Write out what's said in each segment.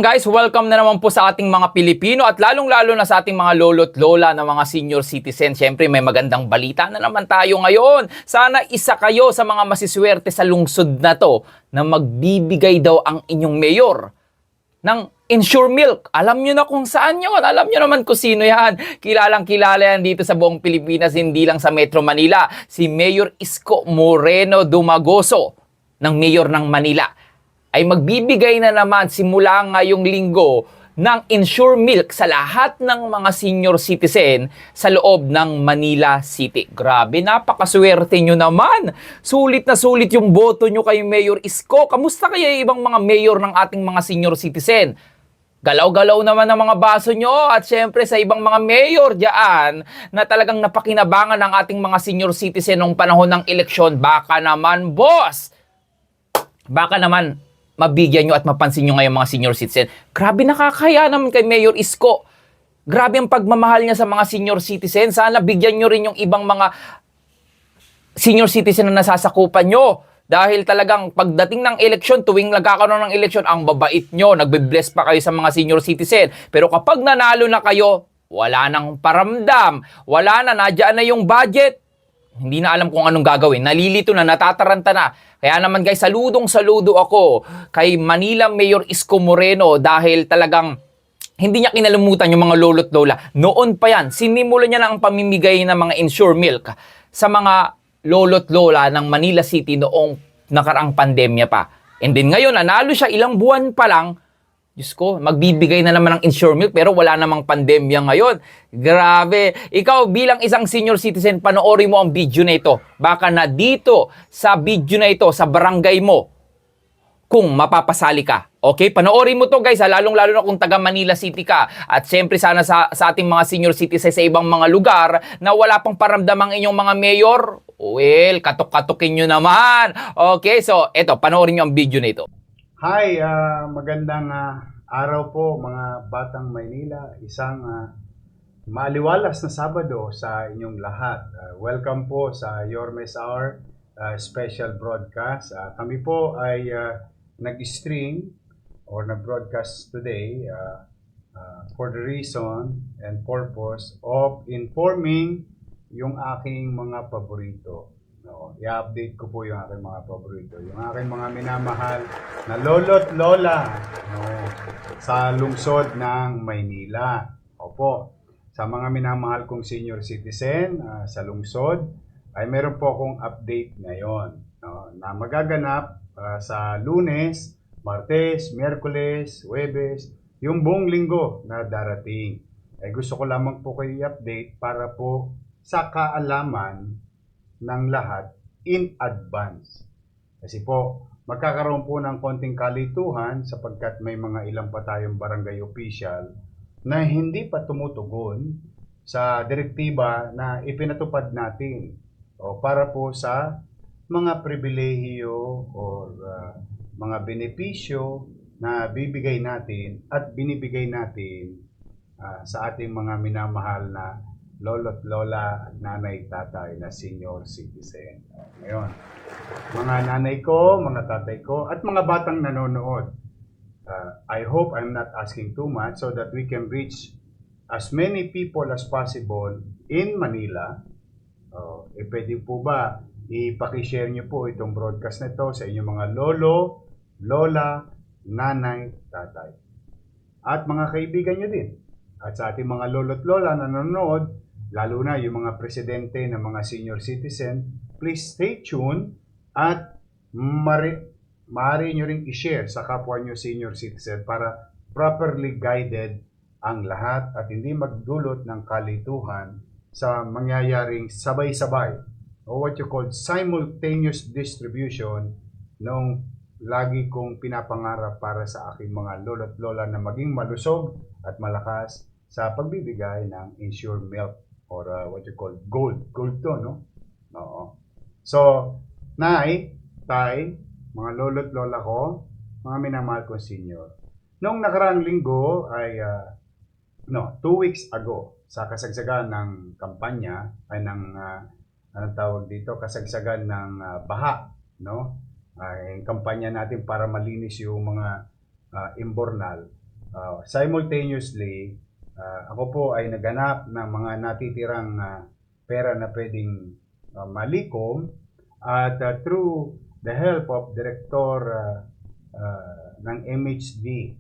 Guys, welcome na naman po sa ating mga Pilipino at lalong-lalo na sa ating mga lolo't lola na mga senior citizen. Siyempre, may magandang balita na naman tayo ngayon. Sana isa kayo sa mga masiswerte sa lungsod na to na magbibigay daw ang inyong mayor ng Insure Milk. Alam nyo na kung saan yun. Alam nyo naman kung sino yan. Kilalang kilala yan dito sa buong Pilipinas, hindi lang sa Metro Manila. Si Mayor Isko Moreno Dumagoso ng Mayor ng Manila ay magbibigay na naman simula ngayong linggo ng Insure Milk sa lahat ng mga senior citizen sa loob ng Manila City. Grabe, napakaswerte nyo naman. Sulit na sulit yung boto nyo kay Mayor Isko. Kamusta kaya yung ibang mga mayor ng ating mga senior citizen? Galaw-galaw naman ang mga baso nyo at syempre sa ibang mga mayor dyan na talagang napakinabangan ng ating mga senior citizen nung panahon ng eleksyon. Baka naman, boss! Baka naman, mabigyan nyo at mapansin nyo ngayon mga senior citizen. Grabe, nakakaya naman kay Mayor Isko. Grabe ang pagmamahal niya sa mga senior citizen. Sana bigyan nyo rin yung ibang mga senior citizen na nasasakupan nyo. Dahil talagang pagdating ng eleksyon, tuwing nagkakaroon ng eleksyon, ang babait nyo, nagbe-bless pa kayo sa mga senior citizen. Pero kapag nanalo na kayo, wala nang paramdam. Wala na, nadyan na yung budget. Hindi na alam kung anong gagawin. Nalilito na, natataranta na. Kaya naman guys, saludong-saludo ako kay Manila Mayor Isko Moreno dahil talagang hindi niya kinalimutan yung mga lolo't lola. Noon pa yan, sinimulan niya na ang pamimigay ng mga Insure Milk sa mga lolo't lola ng Manila City noong nakaraang pandemya pa. And then ngayon, nanalo siya ilang buwan pa lang. Diyos ko, magbibigay na naman ng Insure Milk pero wala namang pandemya ngayon. Grabe. Ikaw bilang isang senior citizen, panoorin mo ang video na ito. Baka na dito sa video na ito, sa barangay mo, kung mapapasali ka. Okay? Panoorin mo to guys, lalong-lalo na kung taga Manila City ka. At siyempre sana sa ating mga senior citizens sa ibang mga lugar na wala pang paramdam ang inyong mga mayor, well, katok-katokin nyo naman. Okay? So, eto, panoorin nyo ang video na ito. Hi, magandang araw po mga Batang Maynila. Isang maaliwalas na Sabado sa inyong lahat. Welcome po sa Yormes Hour special broadcast. Kami po ay nag-stream or nag-broadcast today for the reason and purpose of informing yung aking mga paborito. No, i-update ko po yung aking mga paborito, yung aking mga minamahal na lolo't lola, no, sa lungsod ng Maynila. Opo, sa mga minamahal kong senior citizen sa lungsod, ay meron po akong update ngayon, no, na magaganap sa Lunes, Martes, Miyerkules, Huwebes, yung buong linggo na darating. Ay gusto ko lamang po kayo i-update para po sa kaalaman ng lahat in advance. Kasi po, magkakaroon po ng konting kalituhan sapagkat may mga ilang pa tayong barangay official na hindi pa tumutugon sa direktiba na ipinatupad natin o para po sa mga pribilehiyo o mga benepisyo na bibigay natin at binibigay natin sa ating mga minamahal na lolo't lola at nanay tatay na senior citizen. Ngayon, mga nanay ko, mga tatay ko, at mga batang nanonood, I hope I'm not asking too much so that we can reach as many people as possible in Manila. Pwede po ba ipakishare nyo po itong broadcast na ito sa inyong mga lolo, lola, nanay, tatay. At mga kaibigan nyo din. At sa ating mga lolo't lola na nanonood, lalo na yung mga presidente ng mga senior citizen, please stay tuned at maaari nyo rin i-share sa kapwa nyo senior citizen para properly guided ang lahat at hindi magdulot ng kalituhan sa mangyayaring sabay-sabay o what you call simultaneous distribution nung lagi kong pinapangarap para sa aking mga lolo't lola na maging malusog at malakas sa pagbibigay ng Insure Milk or what you call gold to, no? Oo. So, nay, tay, mga lolo't lola ko, mga minamahal ko senior. Noong nakaraang linggo ay 2 weeks ago sa kasagsagan ng kampanya ay ng anong tawag dito, kasagsagan ng baha, no? Yung kampanya natin para malinis yung mga imbornal Simultaneously, ako po ay naghanap ng mga natitirang pera na pwedeng malikom at through the help of Director ng MHD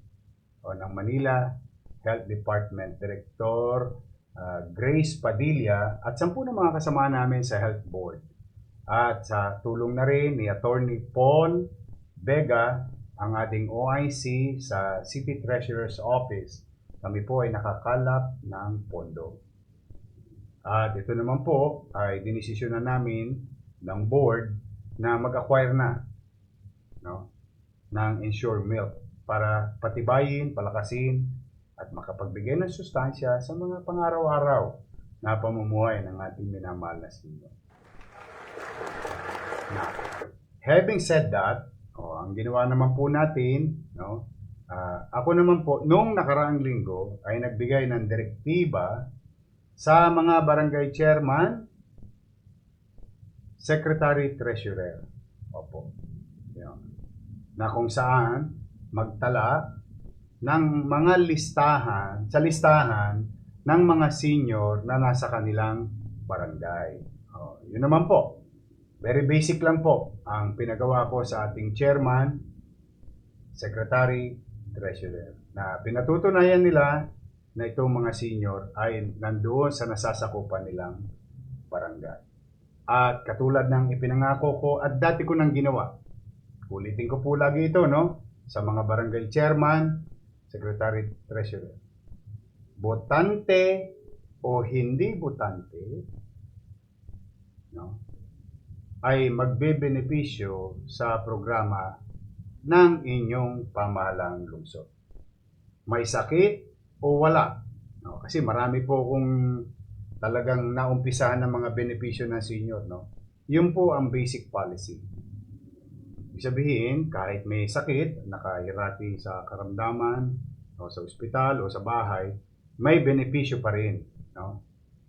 o ng Manila Health Department, Director Grace Padilla at 10 ng mga kasama namin sa Health Board. At sa tulong na rin ni Attorney Paul Vega, ang ating OIC sa City Treasurer's Office, kami po ay nakakalap ng pondo. At ito naman po ay dinesisyonan namin ng board na mag-acquire na, no, ng Ensure Milk para patibayin, palakasin at makapagbigay ng sustansya sa mga pang-araw-araw na pamumuhay ng ating minamahal na senior. Now, having said that, ang ginawa naman po natin, no, ako naman po, nung nakaraang linggo ay nagbigay ng direktiba sa mga barangay chairman, secretary, treasurer. Opo. Yan. Na kung saan magtala ng mga listahan, sa listahan ng mga senior na nasa kanilang barangay. Yun naman po. Very basic lang po ang pinagawa ko sa ating chairman, secretary, treasurer. Na pinatutunayan nila na itong mga senior ay nandoon sa nasasakupan nilang barangay. At katulad ng ipinangako ko at dati ko nang ginawa, ulitin ko po lagi ito, no? Sa mga barangay chairman, secretary, treasurer. Botante o hindi botante, no, ay magbebenepisyo sa programa ng inyong pamahalang lungsod. May sakit o wala. No? Kasi marami po kung talagang naumpisahan ng mga benepisyo ng senior. No? Yun po ang basic policy. Ibig sabihin, kahit may sakit, nakahirati sa karamdaman, o sa ospital, o sa bahay, may benepisyo pa rin. No?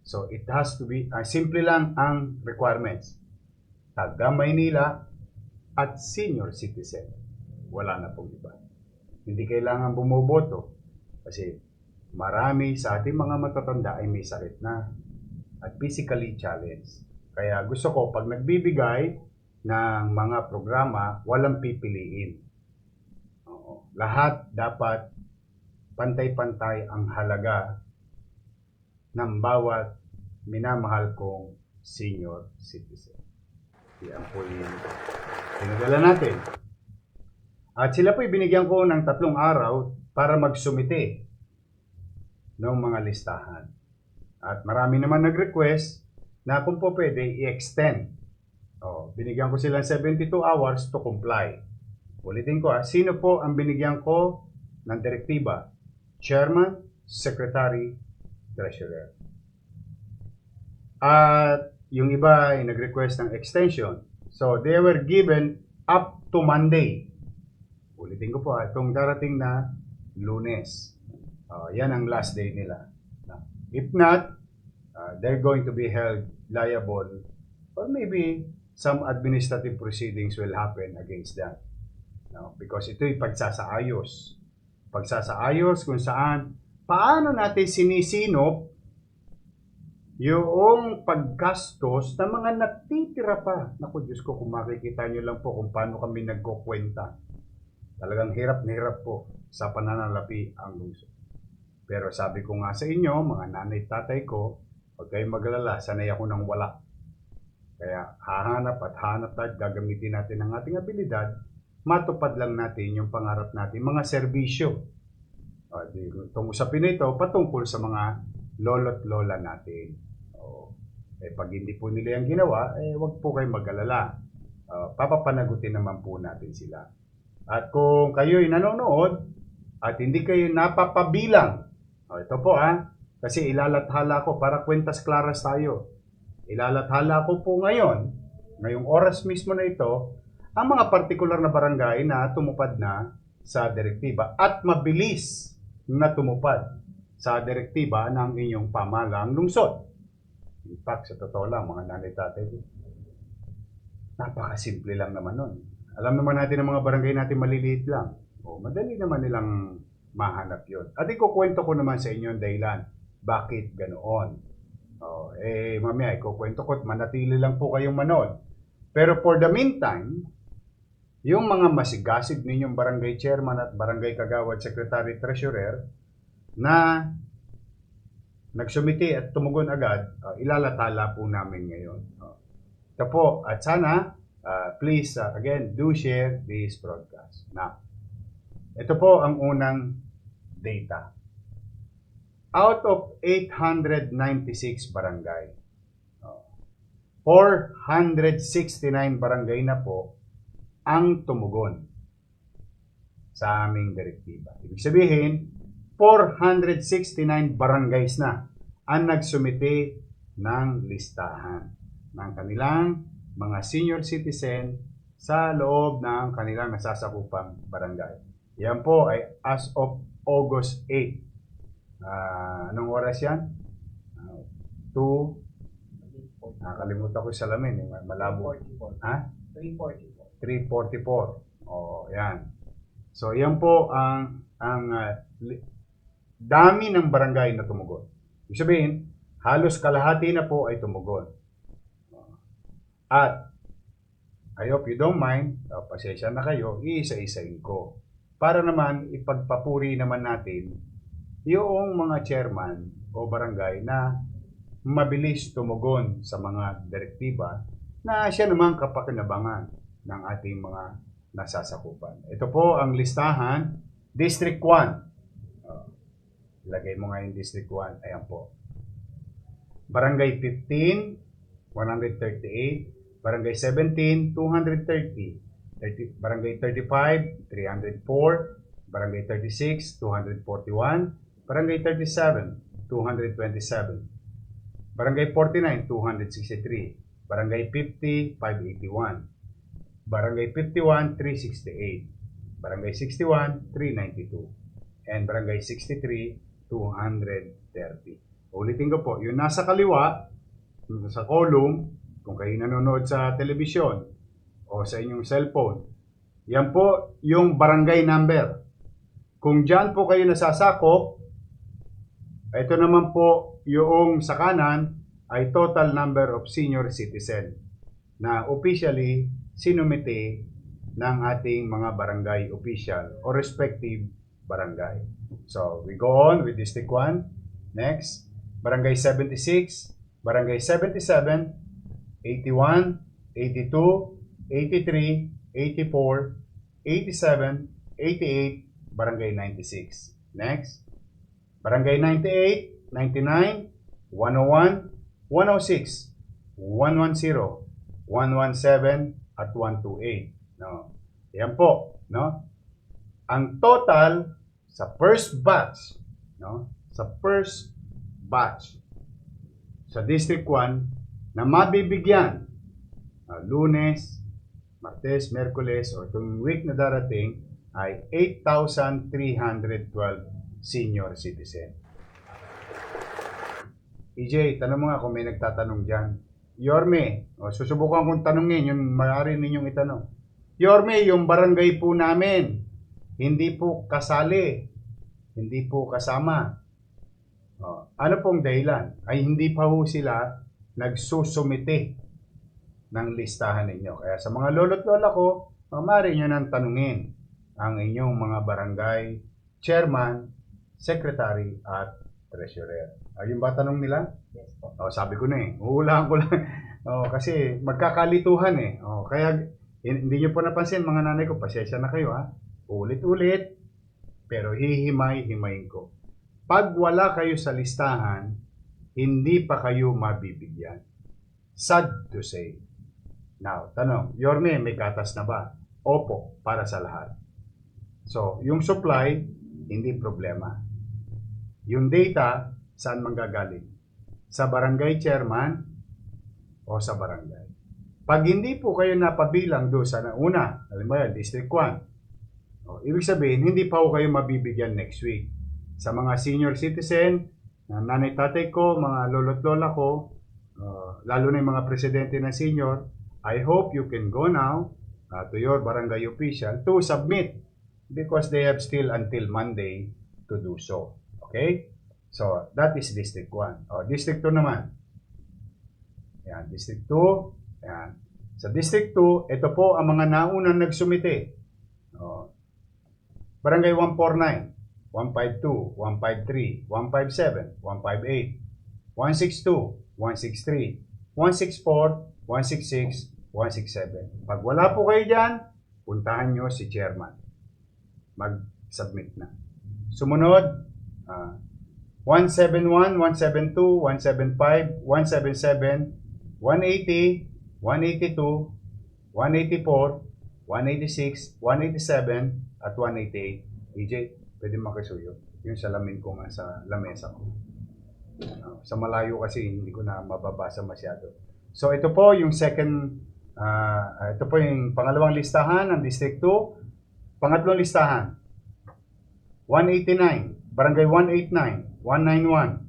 So it has to be, simple lang ang requirements. Taga Maynila at senior citizen. Wala na pong iba. Hindi kailangan bumoboto kasi marami sa ating mga matatanda ay may sakit na at physically challenged. Kaya gusto ko pag nagbibigay ng mga programa, walang pipiliin. Lahat dapat pantay-pantay ang halaga ng bawat minamahal kong senior citizen. Yan po yung pinadala natin. At sila po binigyan ko ng 3 araw para magsumite ng mga listahan. At marami naman nag-request na kung po pwede i-extend. Binigyan ko sila 72 hours to comply. Ulitin ko, sino po ang binigyan ko ng direktiba? Chairman, Secretary, Treasurer. At yung iba ay nag-request ng extension. So, they were given up to Monday. Ulitin ko po, itong darating na Lunes. Yan ang last day nila. If not, they're going to be held liable or maybe some administrative proceedings will happen against that. No? Because ito'y pagsasaayos. Pagsasaayos kung saan, paano natin sinisinop yung paggastos ng mga natitira pa. Naku, Diyos ko, kung makikita nyo lang po kung paano kami nagkukwenta. Talagang hirap na hirap po sa pananalapi ang lungsod. Pero sabi ko nga sa inyo, mga nanay tatay ko, huwag kayong magalala, sanay ako ng wala. Kaya hahanap at gagamitin natin ang ating abilidad, matupad lang natin yung pangarap natin, mga serbisyo. Itong usapin na ito, patungkol sa mga lolo't lola natin. Pag hindi po nila yung ginawa, huwag po kayong mag-alala. Papapanagutin naman po natin sila. At kung kayo'y nanonood at hindi kayo napapabilang, ito po kasi ilalathala ko para kwentas klaras tayo. Ilalathala ko po ngayong oras mismo na ito, ang mga partikular na barangay na tumupad na sa direktiba at mabilis na tumupad sa direktiba ng inyong pamahalang lungsod. In fact, sa totoo lang, mga nanay tatay, napakasimple lang naman nun. Alam naman natin ang mga barangay natin maliliit lang. Madali naman nilang mahanap yun. At ikukwento ko naman sa inyo ang dahilan. Bakit ganoon? Mamaya, ikukwento ko at manatili lang po kayong manood. Pero for the meantime, yung mga masigasig ninyong barangay chairman at barangay kagawad secretary treasurer na nagsumiti at tumugon agad, ilalatala po namin ngayon. Ito po, at sana, please, again, do share this broadcast. Now, ito po ang unang data. Out of 896 barangay, 469 barangay na po ang tumugon sa aming direktiba. Ibig sabihin, 469 barangays na ang nagsumite ng listahan ng kanilang mga senior citizen sa loob ng kanilang nasasakupang barangay. Yan po ay as of August 8. Anong oras yan? Nakalimutan ko yung salamin. Malabo. 3:44. Yan. So, yan po ang dami ng barangay na tumugon. Ibig sabihin, halos kalahati na po ay tumugon. At, I hope you don't mind, pasensya na kayo, iisa-isain ko. Para naman, ipagpapuri naman natin yung mga chairman o barangay na mabilis tumugon sa mga direktiba na siya naman kapakinabangan ng ating mga nasasakupan. Ito po ang listahan, District 1. Ilagay mo nga yung District 1. Ayan po. Barangay 15, 138. Barangay 17, 230. Barangay 35, 304. Barangay 36, 241. Barangay 37, 227. Barangay 49, 263. Barangay 50, 581. Barangay 51, 368. Barangay 61, 392. And Barangay 63, 230. Ulitin ko po, yung nasa kaliwa, sa column, kung kayo nanonood sa telebisyon o sa inyong cellphone, yan po yung barangay number. Kung dyan po kayo nasasakop, ito naman po yung sa kanan ay total number of senior citizen na officially sinumite ng ating mga barangay official o respective barangay. So, we go on with District 1. Next, Barangay 76, Barangay 77, 81, 82, 83, 84, 87, 88, Barangay 96. Next, Barangay 98, 99, 101, 106, 110, 117, at 128. No. Yan po, no? Ang total sa first batch, no? Sa first batch sa District 1 na mabibigyan Lunes, Martes, Merkules o itong week na darating ay 8,312 senior citizen. EJ, tanong mo nga kung may nagtatanong dyan. Yorme, susubukan kong tanongin, yung maaari ninyong itanong. Yorme, yung barangay po namin, hindi po kasali, hindi po kasama. Ano pong dahilan? Ay hindi pa ho sila nagsusumite ng listahan ninyo. Kaya sa mga lolo't lola ko, maaari nyo nang tanungin ang inyong mga barangay chairman, secretary, at treasurer. Ayun ba tanong nila? Yes po. Sabi ko na huhulaan ko lang. Kasi magkakalituhan kaya hindi nyo po napansin mga nanay ko, pasensya na kayo Ulit-ulit, pero hihimay-himayin ko. Pag wala kayo sa listahan, hindi pa kayo mabibigyan. Sad to say. Now, tanong, Yorme, may gatas na ba? Opo, para sa lahat. So, yung supply, hindi problema. Yung data, saan manggagaling? Sa barangay chairman o sa barangay? Pag hindi po kayo napabilang doon sa una, alam mo yan, District 1, ibig sabihin, hindi pa po kayo mabibigyan next week. Sa mga senior citizen, nanay tatay ko, mga lolo't lola ko, lalo na yung mga presidente na senior, I hope you can go now to your barangay official to submit because they have still until Monday to do so. Okay? So, that is District 1. District 2 naman. Yan, District 2. Yan. Sa District 2, ito po ang mga naunang nagsumite. Barangay 149, 152, 153, 157, 158, 162, 163, 164, 166, 167. Pag wala po kayo dyan, puntahan nyo si chairman. Mag-submit na. Sumunod, 171, 172, 175, 177, 180, 182, 184, 186, 187, at 188. EJ, pwede makisuyo. Yung salamin ko nga sa lamesa ko. Sa malayo kasi hindi ko na mababasa masyado. So ito po yung ito po yung pangalawang listahan ng District 2. Pangatlong listahan, 189, Barangay 189, 191,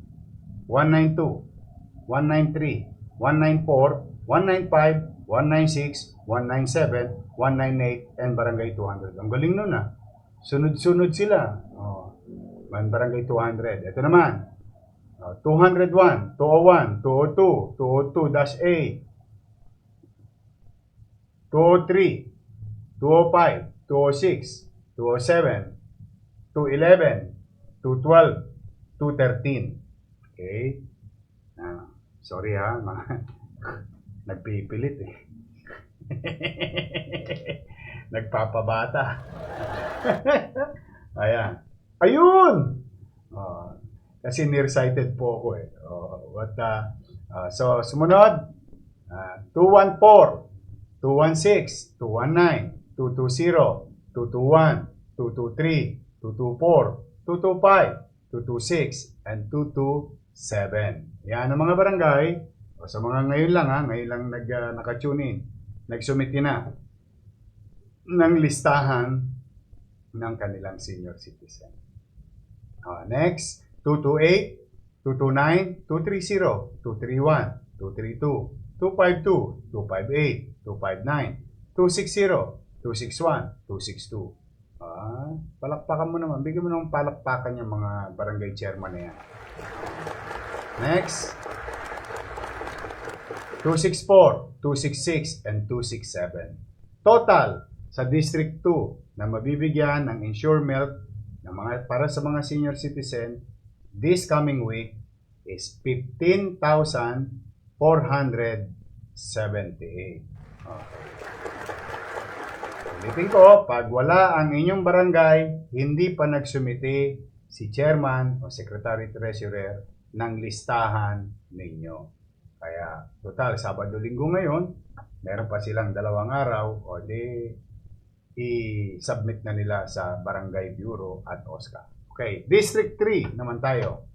192, 193, 194, 195, 196, 197, 198, and Barangay 200. Ang galing nun ah. Sunod-sunod sila. Barangay 200. Ito naman. 201, 201, 202, 202-A, 203, 205, 206, 207, 211, 212, 213. Okay? Sorry ha, nagpipilit eh. Nagpapabata. Ayan. Ayun! Kasi nearsighted po ako eh. So, sumunod. 214, 216, 219, 220, 221, 223, 224, 225, 226, and 227. Yan ang mga barangay. Sa mga ngayon lang naka-tune in. Nagsumiti na ng listahan ng kanilang senior citizen. Next, 228, 229, 230, 231, 232, 252, 258, 259, 260, 261, 262. Palakpakan mo naman. Bigyan mo naman palakpakan yung mga barangay chairman na yan. Next, 264, 266, and 267. Total sa District 2 na mabibigyan ng Ensure Milk para sa mga senior citizen this coming week is 15,478. Okay. Ulitin ko, pag wala ang inyong barangay, hindi pa nagsumite si chairman o secretary treasurer ng listahan ninyo. Kaya, total, Sabado-Linggo ngayon, meron pa silang 2 araw o i-submit na nila sa Barangay Bureau at OSCA. Okay, District 3 naman tayo.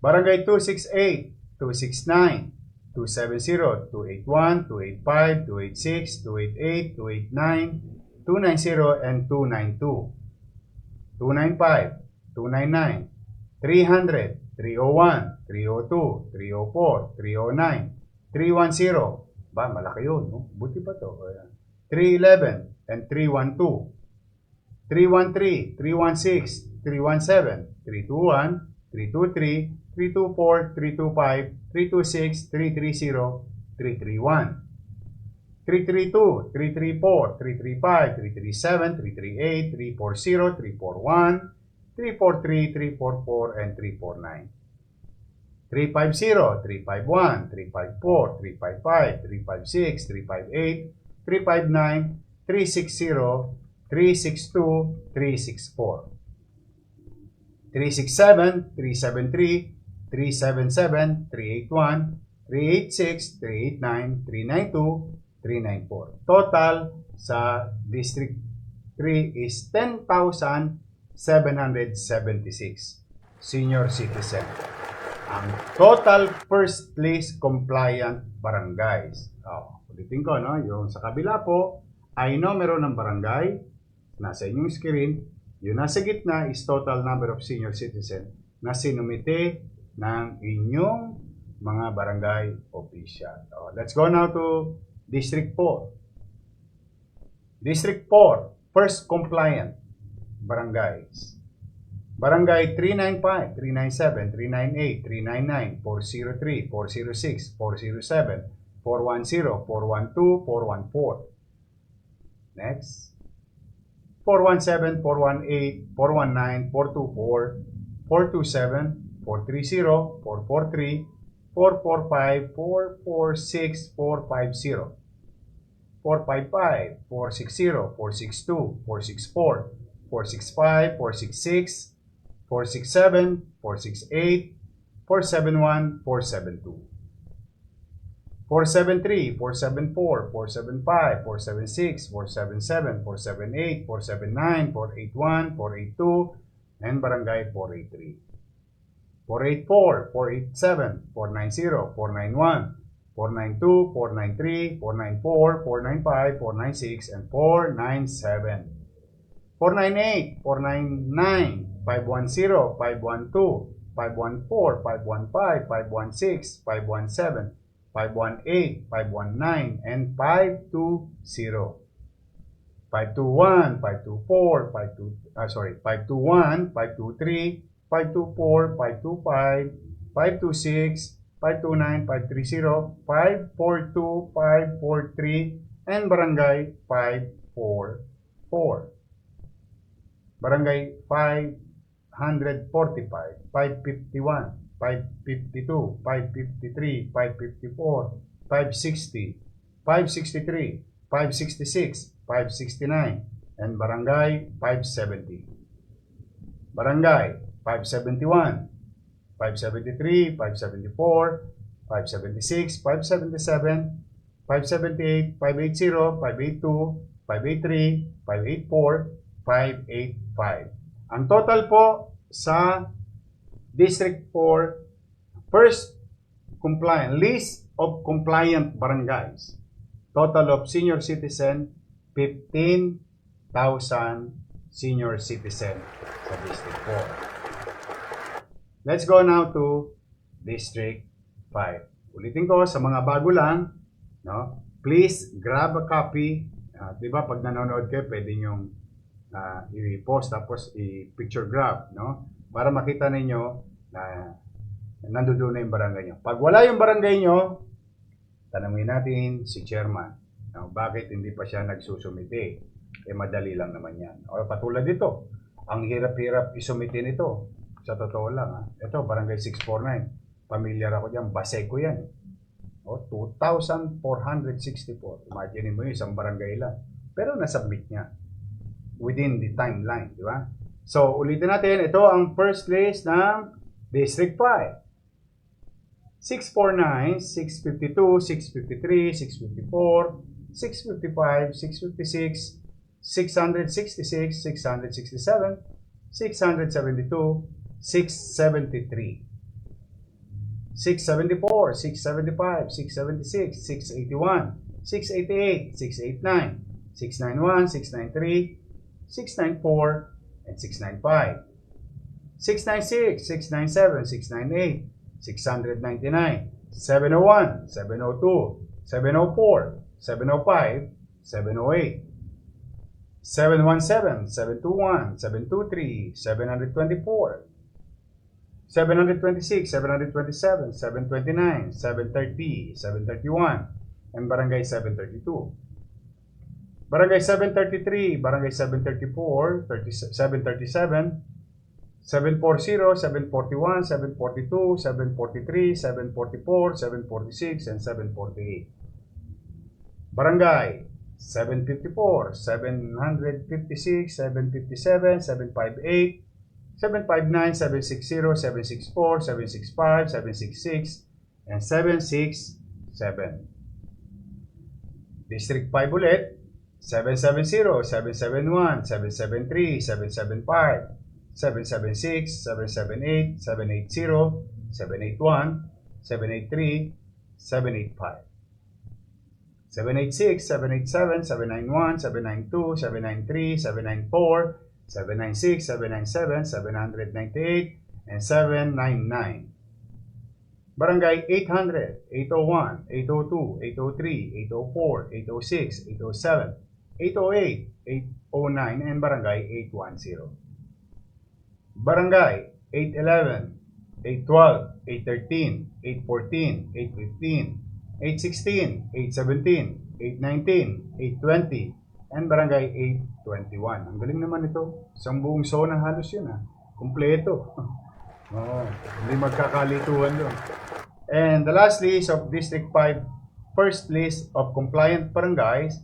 Barangay 268, 269, 270, 281, 285, 286, 288, 289, 290, and 292. 295, 299, 300, 301, 302, 304, 309, 310. Ba, malaki yun, no? Buti pa to. 311 and 312. 313, 316, 317, 321, 323, 324, 325, 326, 330, 331. 332, 334, 335, 337, 338, 340, 341, 343, 344, and 349. 350, 351, 354, 355, 356, 358, 359, 360, 362, 364. 367, 373, 377, 381, 386, 389, 392, 394. Total sa District 3 is 10,776 senior citizen. Ang total first place compliant barangays. Ulitin ko, no? Yung sa kabila po ay numero ng barangay. Nasa inyong screen. Yung nasa gitna is total number of senior citizen na sinumite ng inyong mga barangay official. Let's go now to District 4. District 4, first compliant barangays. Barangay 395, 397, 398, 399, 403, 406, 407, 410, 412, 414. Next. 417, 418, 419, 424, 427, 430, 443, 445, 446, 450, 455, 460, 462, 464, 465, 466, 467, 468, 471, 472. 473, 474, 475, 476, 477, 478, 479, 481, 482, and Barangay 483. 484, 487, 490, 491, 492, 493, 494, 495, 496, and 497. 498, 499, 510, 512, 514, 515, 516, 517, 518, 519, and 520. 521, 524, 521, 523, 524, 525, 526, 529, 530, 542, 543, and Barangay 544. Barangay 545, 551, 552, 553, 554, 560, 563, 566, 569, and Barangay 570. Barangay 571, 573, 574, 576, 577, 578, 580, 582, 583, 584, 585. Ang total po sa District 4, first compliant, list of compliant barangays. Total of senior citizen, 15,000 senior citizen sa District 4. Let's go now to District 5. Ulitin ko sa mga bago lang, no? Please grab a copy. Di ba pag nanonood kayo, pwede nyong i-post tapos i-picture grab, no? Para makita ninyo na nandoon na yung barangay nyo. Pag wala yung barangay nyo, tanungin natin si chairman. No? Bakit hindi pa siya nagsusumite? Madali lang naman yan. O patulad dito, ang hirap-hirap isumite nito. Sa totoo lang, ito, barangay 649. Pamilyar ako dyan, Baseco yan. O, 2,464. Imagine mo yun, isang barangay lang. Pero nasubmit niya within the timeline, di ba? So, ulitin natin, ito ang first list ng District 5. 649, 652, 653, 654, 655, 656, 666, 667, 672, 673, 674, 675, 676, 681, 688, 689, 691, 693, 694, and 695. 696, 697, 698, 699, 701, 702, 704, 705, 708, 717, 721, 723, 724, 726, 727, 729, 730, 731, and Barangay 732. Barangay 733, Barangay 734, 737, 740, 741, 742, 743, 744, 746, and 748. Barangay 754, 756, 757, 758, 759, 760, 764, 765, 766, and 767. District 5 ulit, 770, 771, 773, 775, 776, 778, 780, 781, 783, 785. 786, 787, 791, 792, 793, 794, 796, 797, 798, and 799. Barangay 800, 801, 802, 803, 804, 806, 807, 808, 809, and Barangay 810. Barangay 811, 812, 813, 814, 815, 816, 817, 819, 820, and Barangay 821. Ang galing naman ito. Isang buong zona halos yun Kompleto. Oo, hindi magkakalituhan doon. And the last list of District 5, first list of compliant barangays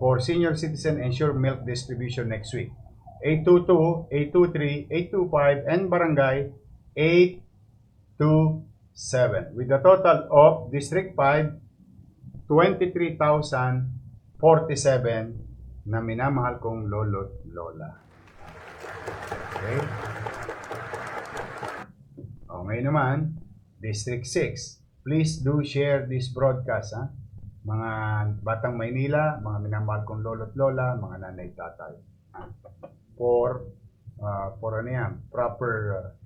for senior citizen ensure milk distribution next week. 822, 823, 825, and Barangay 827. With a total of District 5, 23,047 na minamahal kong lolo't lola. Okay? O, ngayon naman, District 6. Please do share this broadcast, mga Batang Maynila, mga minamahal kong lolo't lola, mga nanay tatay. For proper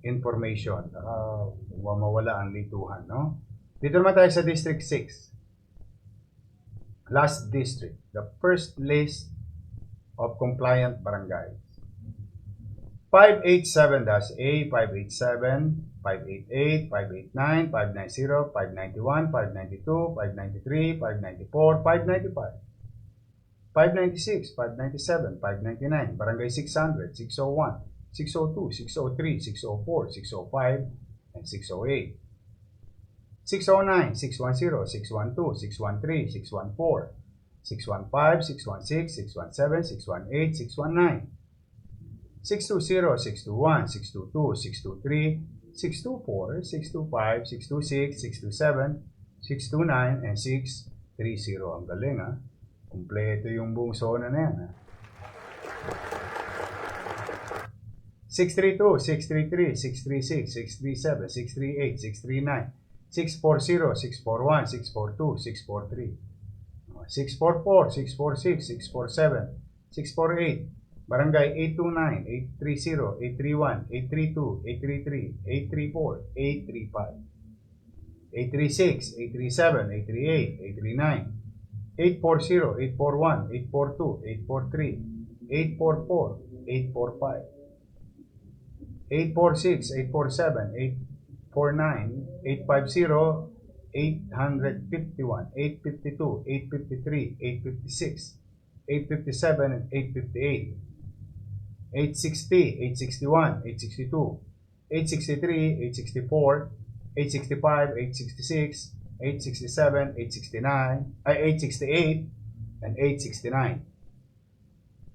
information. Huwag mawala ang lituhan, no? Dito naman tayo sa District 6. Last district, the first list of compliant barangays. 587-A, 587, 588, 589, 590, 591, 592, 593, 594, 595. 596, 597, 599, Barangay 600, 601, 602, 603, 604, 605, and 608. 609, 610, 612, 613, 614, 615, 616, 617, 618, 619, 620, 621, 622, 623, 624, 625, 626, 627, 629, and 630. Ang galing Kompleto yung buong zona na yan 632, 633, 636, 637, 638, 639, 640, 641, 642, 643, 644, 646, 647, 648, Barangay 829, 830, 831, 832, 833, 834, 835, 836, 837, 838, 839, 840, 841, 842, 843, 844, 845, 846, 847, 849, 850, 851, 852, 853, 856, 857, and 858, 860, 861, 862, 863, 864, 865, 866, 867, 869, 868, and 869.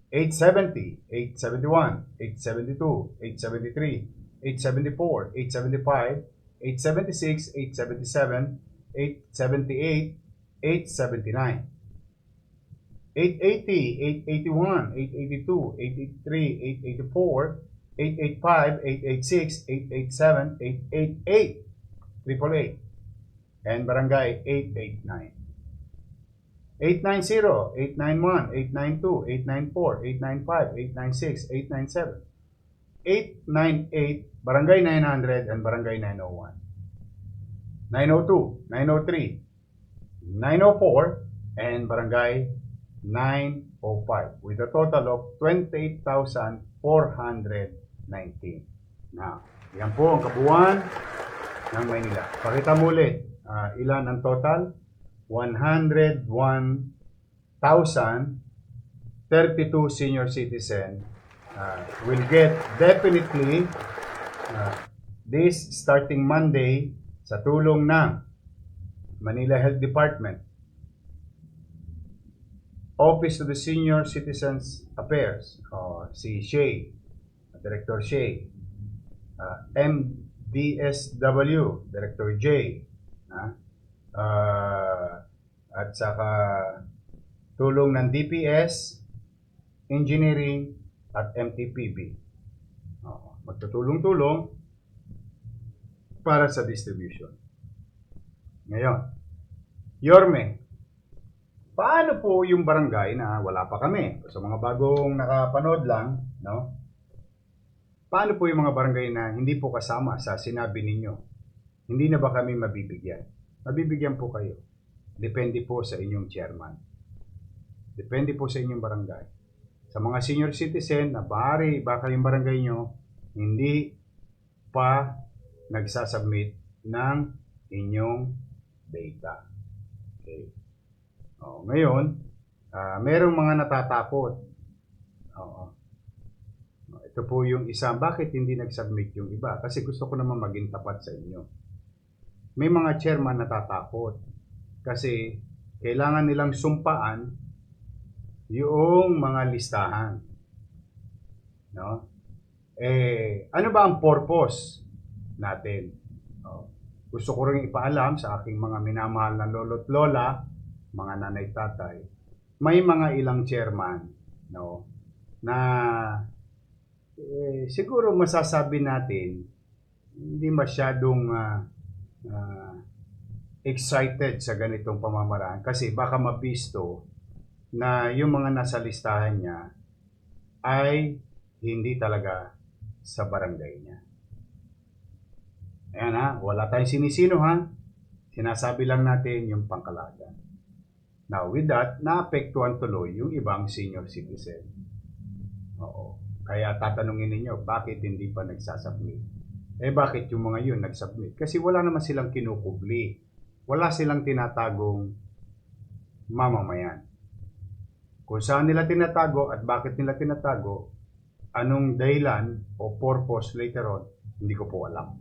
870, 871, 872, 873, 874, 875, 876, 877, 878, 879. 880, 881, 882, 883, 884, 885, 886, 887, 888, 888, and Barangay 889. 890, 891, 892, 894, 895, 896, 897, 898, Barangay 900, and Barangay 901. 902, 903, 904, and Barangay 905 with a total of 28,419. Now, yan po ang kabuuan ng Maynila. Pakita mo ulit, ilan ang total? 101,032 senior citizen will get definitely this starting Monday sa tulong ng Manila Health Department, Office of the Senior Citizens Affairs, si Shay, Director Shay, MDSW, Director J, at saka tulong ng DPS, Engineering, at MTPB. Magtutulong-tulong para sa distribution. Ngayon, Yorme, paano po yung barangay na wala pa kami? Sa mga bagong nakapanood lang, no? Paano po yung mga barangay na hindi po kasama sa sinabi ninyo? Hindi na ba kami mabibigyan? Mabibigyan po kayo. Depende po sa inyong chairman. Depende po sa inyong barangay. Sa mga senior citizen na baka yung barangay nyo hindi pa nagsasubmit ng inyong data. Okay. Ngayon, merong mga natatakot. Oo. Ito po yung isa. Bakit hindi nag-submit yung iba? Kasi gusto ko naman maging tapat sa inyo. May mga chairman natatakot kasi kailangan nilang sumpaan yung mga listahan. No? Ano ba ang purpose natin? Gusto ko rin ipaalam sa aking mga minamahal na lolo't lola, mga nanay tatay, may mga ilang chairman, no, na siguro masasabi natin hindi masyadong excited sa ganitong pamamaraan kasi baka mabisto na yung mga nasa listahan niya ay hindi talaga sa barangay niya. Ayan ha, wala tayong sinisino ha. Sinasabi lang natin yung pangkalahatan. Now with that, naapektuhan tuloy yung ibang senior citizen. Oo. Kaya tatanungin ninyo, bakit hindi pa nagsasubmit? Bakit yung mga yun nagsubmit? Kasi wala naman silang kinukubli. Wala silang tinatagong mamamayan. Kung saan nila tinatago at bakit nila tinatago, anong dahilan o purpose later on, hindi ko po alam.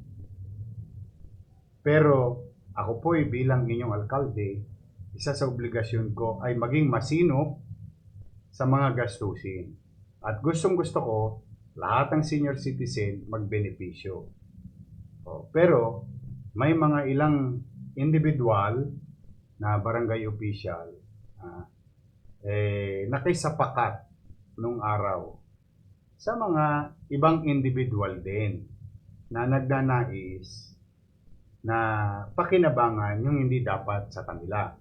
Pero ako po bilang inyong alkalde, isa sa obligasyon ko ay maging masinop sa mga gastusin. At gustong-gusto ko, lahat ng senior citizen magbenepisyo. Pero may mga ilang individual na barangay official nakisapakat nung araw sa mga ibang individual din na nagnanais na pakinabangan yung hindi dapat sa kanila.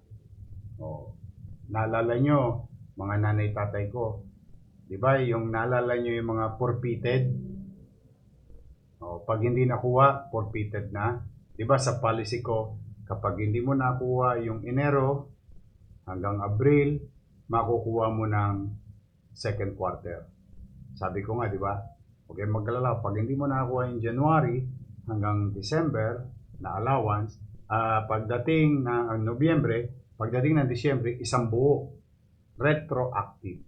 Naalala nyo, mga nanay tatay ko, di ba yung naalala nyo yung mga forfeited? Pag hindi nakuha, forfeited na. Di ba sa policy ko, kapag hindi mo nakuha yung Enero hanggang Abril, makukuha mo ng second quarter. Sabi ko nga, di ba? Huwag kayong magkalala. Pag hindi mo nakuha yung January hanggang December na allowance, pagdating ng Nobyembre, pagdating ng Disyembre, isang buo. Retroactive.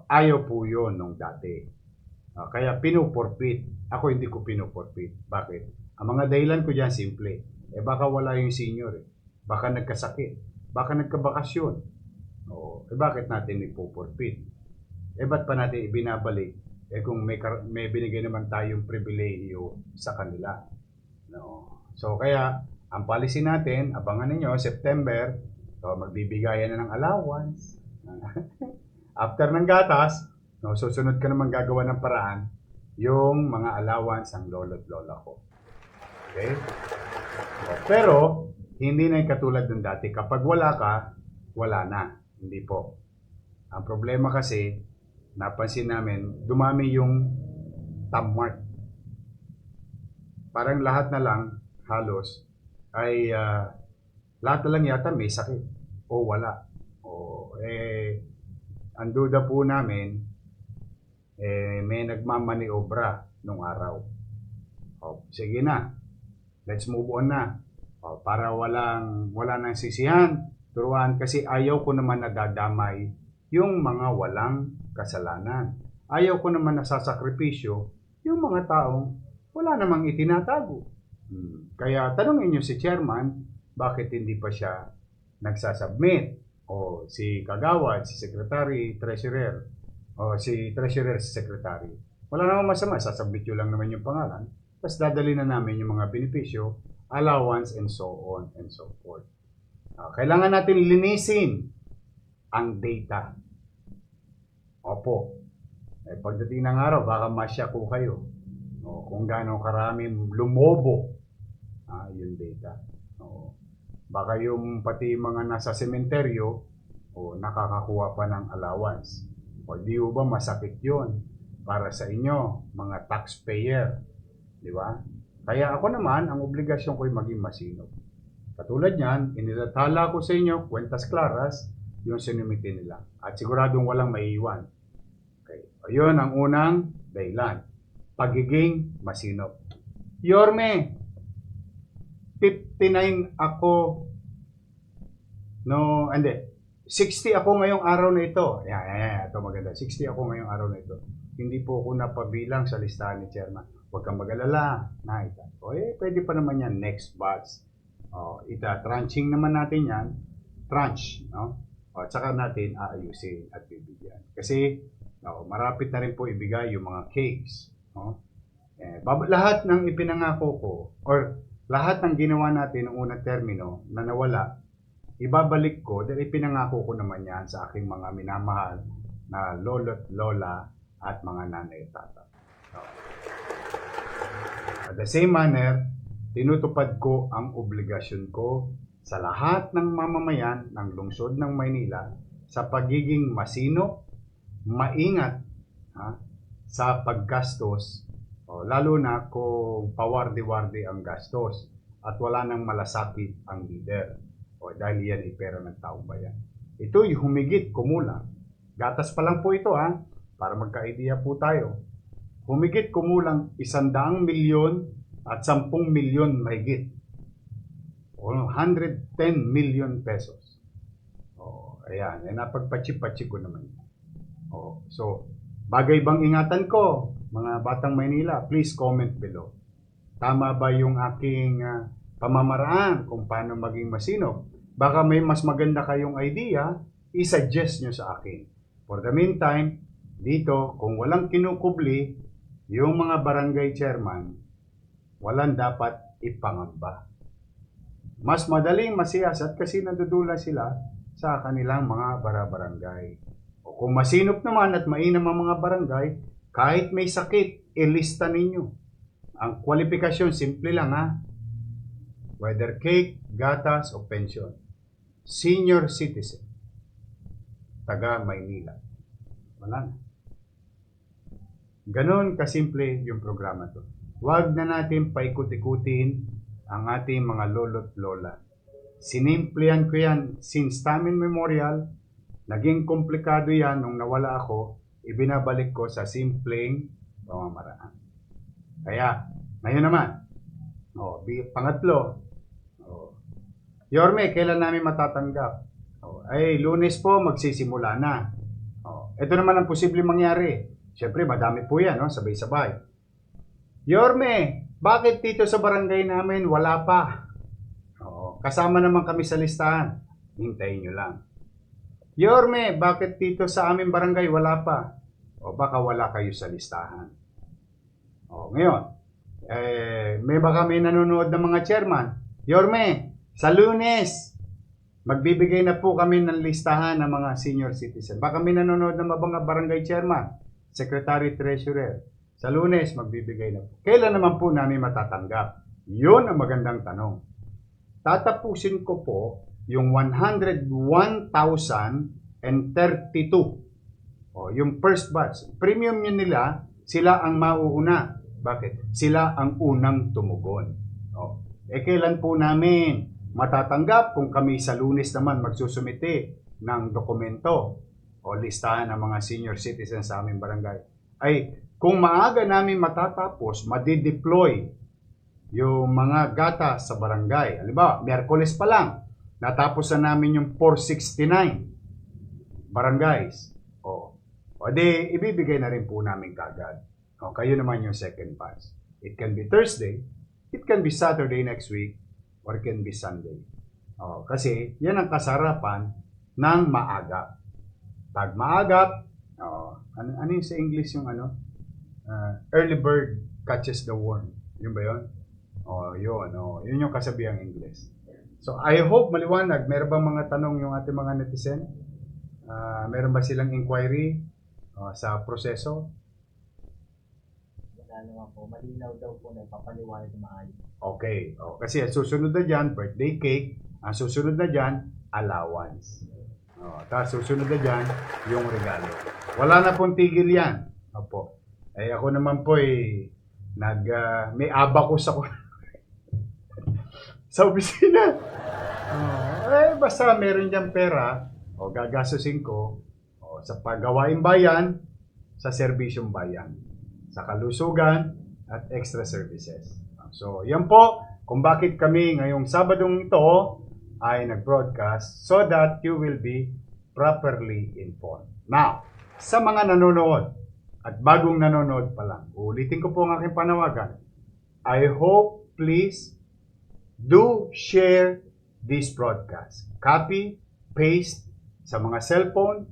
Ayaw po yun nung dati. Kaya pinuporpit. Ako hindi ko pinuporpit. Bakit? Ang mga dahilan ko dyan, simple. Baka wala yung senior. Baka nagkasakit. Baka nagkabakasyon. Bakit natin ipuporpit? Ba't pa natin ibinabalik? Kung may binigay naman tayong pribilehiyo sa kanila. No. So kaya, ang policy natin, abangan ninyo, September, magbibigayan na ng allowance. After ng gatas, susunod ka naman gagawa ng paraan yung mga allowance ang lolo't lola ko. Okay? Pero, hindi na yung katulad ng dati. Kapag wala ka, wala na. Hindi po. Ang problema kasi, napansin namin, dumami yung tab mark. Parang lahat na lang, halos, ay lahat na lang yata may sakit. O wala. Ang duda po namin, may nagmamaniobra nung araw. Sige na. Let's move on na. Para wala nang sisihan, turuan kasi ayaw ko naman nadadamay yung mga walang kasalanan. Ayaw ko naman nasasakripisyo yung mga taong wala namang itinatago. Kaya tanongin nyo si chairman, bakit hindi pa siya nagsasubmit? O si kagawad, si secretary, treasurer, o si treasurer, si secretary. Wala namang masama, sasubmit nyo lang naman yung pangalan. Tapos dadali na namin yung mga benepisyo, allowance, and so on and so forth. Kailangan natin linisin ang data. Opo. Pagdating ng araw, baka masya ko kayo. Kung gaano karaming lumobo yung data. Baka yung pati mga nasa sementeryo nakakakuha pa ng allowance. Di ba masakit yun para sa inyo, mga taxpayer. Di ba? Kaya ako naman, ang obligasyon ko ay maging masinop. Katulad niyan, inilathala ko sa inyo, kwentas claras, yung sinumite nila. At siguradong walang maiiwan. Okay. Ayun ang unang dahilan. pagiging masinop. Yorme, 59 ako, no, hindi, 60 ako ngayong araw na ito. Ito maganda. 60 ako ngayong araw na ito. Hindi po ako napabilang sa listahan ni Chairman. Huwag kang mag-alala. Pwede pa naman yan next batch. Tranching naman natin yan. Tranche, no? At saka natin aayusin at bibigyan. Kasi, marapit na rin po ibigay yung mga cakes. No? Lahat ng ipinangako ko, or lahat ng ginawa natin noong unang termino na nawala, ibabalik ko dahil ipinangako ko naman yan sa aking mga minamahal na lolo't lola at mga nanay at tata. At the same manner, tinutupad ko ang obligasyon ko sa lahat ng mamamayan ng lungsod ng Maynila sa pagiging masino, maingat sa paggastos, lalo na kung pawardi-wardi ang gastos at wala nang malasakit ang leader. Dahil yan ay pera ng taong bayan. Ito'y humigit kumulang. Gatas pa lang po ito para magka-idea po tayo. Humigit kumulang 100 milyon at 10 milyon mahigit. 110 million pesos. Ayan, napagpatsi-patsi ko naman. So, bagay bang ingatan ko, mga batang Maynila? Please comment below. Tama ba yung aking pamamaraan kung paano maging masinop? Baka may mas maganda kayong idea, i-suggest nyo sa akin. For the meantime, dito, kung walang kinukubli, yung mga barangay chairman, walang dapat ipangamba. Mas madaling masiyasat kasi nadudula sila sa kanilang mga barangay. O kung masinop naman at mainam ang mga barangay, kahit may sakit, ilista ninyo. Ang kwalifikasyon, simple lang whether cake, gatas, o pension. Senior citizen. Taga Maynila. Wala na. Ganon kasimple yung programa to. Huwag na natin paikut-ikutin ang ating mga lolo't lola. Sinimplihan ko yan since time immemorial. Naging komplikado yan nung nawala ako. Ibinabalik ko sa simpleng pamamaraan. Kaya, ngayon naman, pangatlo, Yorme, kailan namin matatanggap? Lunes po, magsisimula na. Ito naman ang posibleng mangyari. Siyempre, madami po yan, sabay-sabay. Yorme, bakit dito sa barangay namin wala pa? Kasama naman kami sa listahan. Hintayin nyo lang. Yorme, bakit dito sa aming barangay wala pa? Baka wala kayo sa listahan. Ngayon, baka may nanonood ng mga chairman. Yorme, sa Lunes, magbibigay na po kami ng listahan ng mga senior citizen. Baka may nanonood ng mga barangay chairman, secretary, treasurer. Sa Lunes, magbibigay na po. Kailan naman po namin matatanggap? Yun ang magandang tanong. Tatapusin ko po yung 101,032. Yung first batch. Premium nila, sila ang mauuna. Bakit? Sila ang unang tumugon. Kailan po namin matatanggap kung kami sa Lunes naman magsusumite ng dokumento o listahan ng mga senior citizens sa aming barangay? Kung maaga namin matatapos, madideploy yung mga gata sa barangay. Halimbawa, Miyerkules pa lang, natapos na namin yung 469 barangays. Di ibibigay na rin po namin kagad. Kayo naman yung second batch. It can be Thursday, it can be Saturday next week, or it can be Sunday. Kasi yan ang kasarapan ng maagap. Pag maagap, ano yung sa English yung early bird catches the worm. Yun ba yun? Yun yung kasabihang English. So I hope maliwanag. Meron bang mga tanong yung ating mga netizen? Meron ba silang inquiry sa proseso? Wala naman po. Malinaw daw po na ipapaliwanag na maayos. Okay. Kasi ang susunod na dyan, birthday cake. Ang susunod na dyan, allowance. Tapos susunod na dyan, yung regalo. Wala na pong tigil yan. Opo. Ako naman po may abacus ako sa opisina. Basta meron dyan pera, gagastusin ko sa paggawaing bayan, sa serbisyong bayan. sa kalusugan at extra services. So, yan po kung bakit kami ngayong Sabadong ito ay nag-broadcast so that you will be properly informed. Now, sa mga nanonood at bagong nanonood pa lang, ulitin ko po ang aking panawagan. I hope, please, do share this broadcast. Copy, paste sa mga cellphone,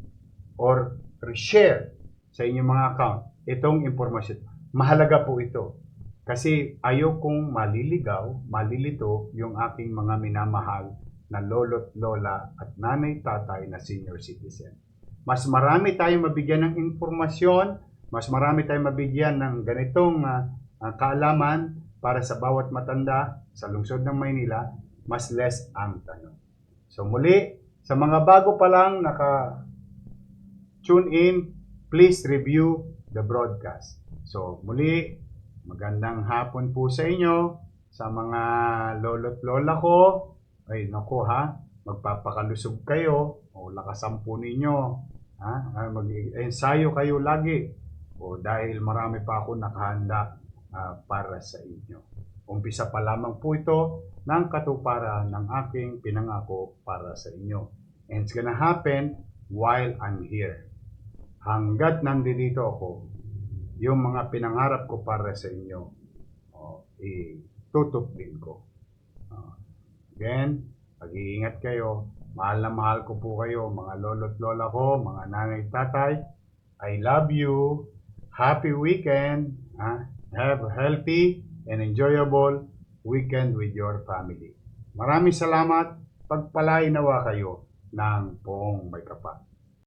or reshare sa inyong mga account itong impormasyon. Mahalaga po ito. Kasi ayaw kong maliligaw, malilito yung aking mga minamahal na lolo't lola at nanay-tatay na senior citizen. Mas marami tayong mabigyan ng informasyon, mas marami tayong mabigyan ng ganitong kaalaman para sa bawat matanda sa lungsod ng Maynila, mas less ang tanong. So muli, sa mga bago pa lang naka-tune in, please review the broadcast. So muli, magandang hapon po sa inyo, sa mga lolo't lola ko. Ay naku ha, magpapakalusog kayo o lakasan po ninyo. Mag-ensayo kayo lagi o dahil marami pa ako nakahanda para sa inyo. Umpisa pa lamang po ito ng katuparan ng aking pinangako para sa inyo. And it's gonna happen while I'm here. Hanggat nandito ako, yung mga pinangarap ko para sa inyo, itutuplin ko. Again, pag-iingat kayo. Mahal na mahal ko po kayo, mga lolo't lola ko, mga nanay tatay. I love you. Happy weekend. Have a healthy and enjoyable weekend with your family. Maraming salamat. Pagpalain nawa kayo ng poong may kapal.